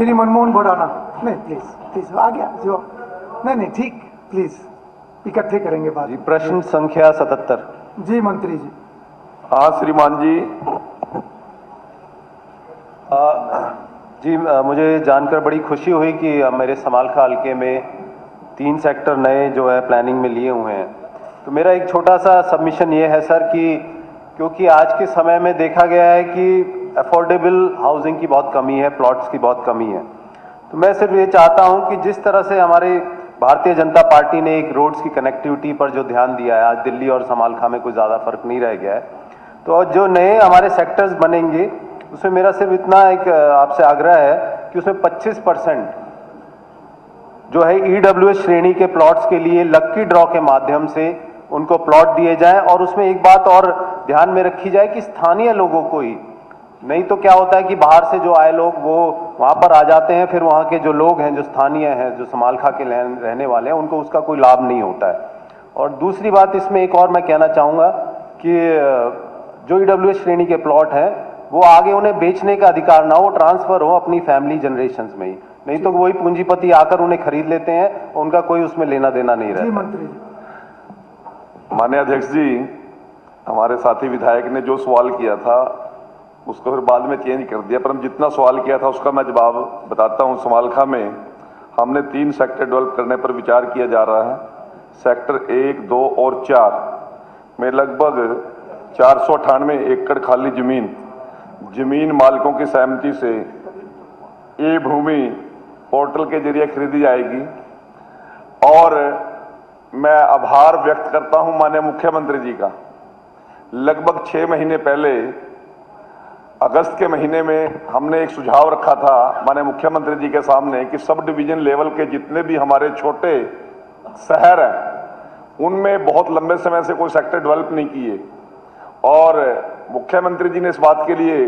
श्री मनमोहन भोडाना, नहीं please please आ गया जो, नहीं ठीक, प्लीज इकट्ठे करेंगे बात। जी, प्रश्न संख्या 77। जी मंत्री जी। हाँ श्रीमान जी। जी, मुझे जानकर बड़ी खुशी हुई कि मेरे समालखा हल्के में 3 सेक्टर नए जो है प्लानिंग में लिए हुए हैं। तो मेरा एक छोटा सा सबमिशन ये है सर कि क्योंकि आज के समय में देखा गया है कि अफोर्डेबल हाउसिंग की बहुत कमी है, प्लॉट्स की बहुत कमी है, तो मैं सिर्फ ये चाहता हूं कि जिस तरह से हमारे भारतीय जनता पार्टी ने एक रोड्स की कनेक्टिविटी पर जो ध्यान दिया है, आज दिल्ली और समालखा में कुछ ज़्यादा फर्क नहीं रह गया है, तो जो नए हमारे सेक्टर्स बनेंगे उसमें मेरा सिर्फ इतना एक आपसे आग्रह है कि उसमें 25% जो है EWS श्रेणी के प्लॉट्स के लिए लक्की ड्रॉ के माध्यम से उनको प्लॉट दिए जाएं। और उसमें एक बात और ध्यान में रखी जाए कि स्थानीय लोगों को ही, नहीं तो क्या होता है कि बाहर से जो आए लोग वो वहां पर आ जाते हैं, फिर वहां के जो लोग हैं, जो स्थानीय हैं, जो समालखा के रहने वाले हैं, उनको उसका कोई लाभ नहीं होता है। और दूसरी बात इसमें एक और मैं कहना चाहूँगा कि जो EWS श्रेणी के प्लॉट हैं वो आगे उन्हें बेचने का अधिकार ना हो, ट्रांसफर हो अपनी फैमिली जनरेशंस में ही, नहीं तो वही पूंजीपति आकर उन्हें खरीद लेते हैं, उनका कोई उसमें लेना देना नहीं रहता। जी मंत्री। माननीय अध्यक्ष जी, हमारे साथी विधायक ने जो सवाल किया था उसको फिर बाद में चेंज कर दिया, पर हम जितना सवाल किया था उसका मैं जवाब बताता हूं। समालखा में हमने 3 सेक्टर डेवलप करने पर विचार किया जा रहा है। सेक्टर 1, 2 और 4 में लगभग 498 एकड़ खाली जमीन मालिकों की सहमति से ये भूमि पोर्टल के जरिए खरीदी जाएगी। और मैं आभार व्यक्त करता हूं माननीय मुख्यमंत्री जी का। लगभग 6 महीने पहले अगस्त के महीने में हमने एक सुझाव रखा था माननीय मुख्यमंत्री जी के सामने कि सब डिवीजन लेवल के जितने भी हमारे छोटे शहर हैं उनमें बहुत लंबे समय से कोई सेक्टर डेवलप नहीं किए, और मुख्यमंत्री जी ने इस बात के लिए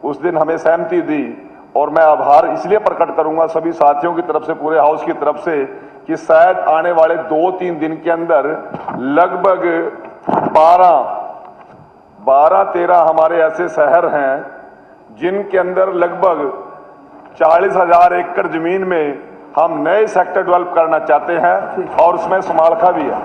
उस दिन हमें सहमति दी। और मैं आभार इसलिए प्रकट करूंगा सभी साथियों की तरफ से, पूरे हाउस की तरफ से, कि शायद आने वाले 2-3 दिन के अंदर लगभग 12-13 हमारे ऐसे शहर हैं जिनके अंदर लगभग 40,000 एकड़ जमीन में हम नए सेक्टर डेवलप करना चाहते हैं, और उसमें समालखा भी है।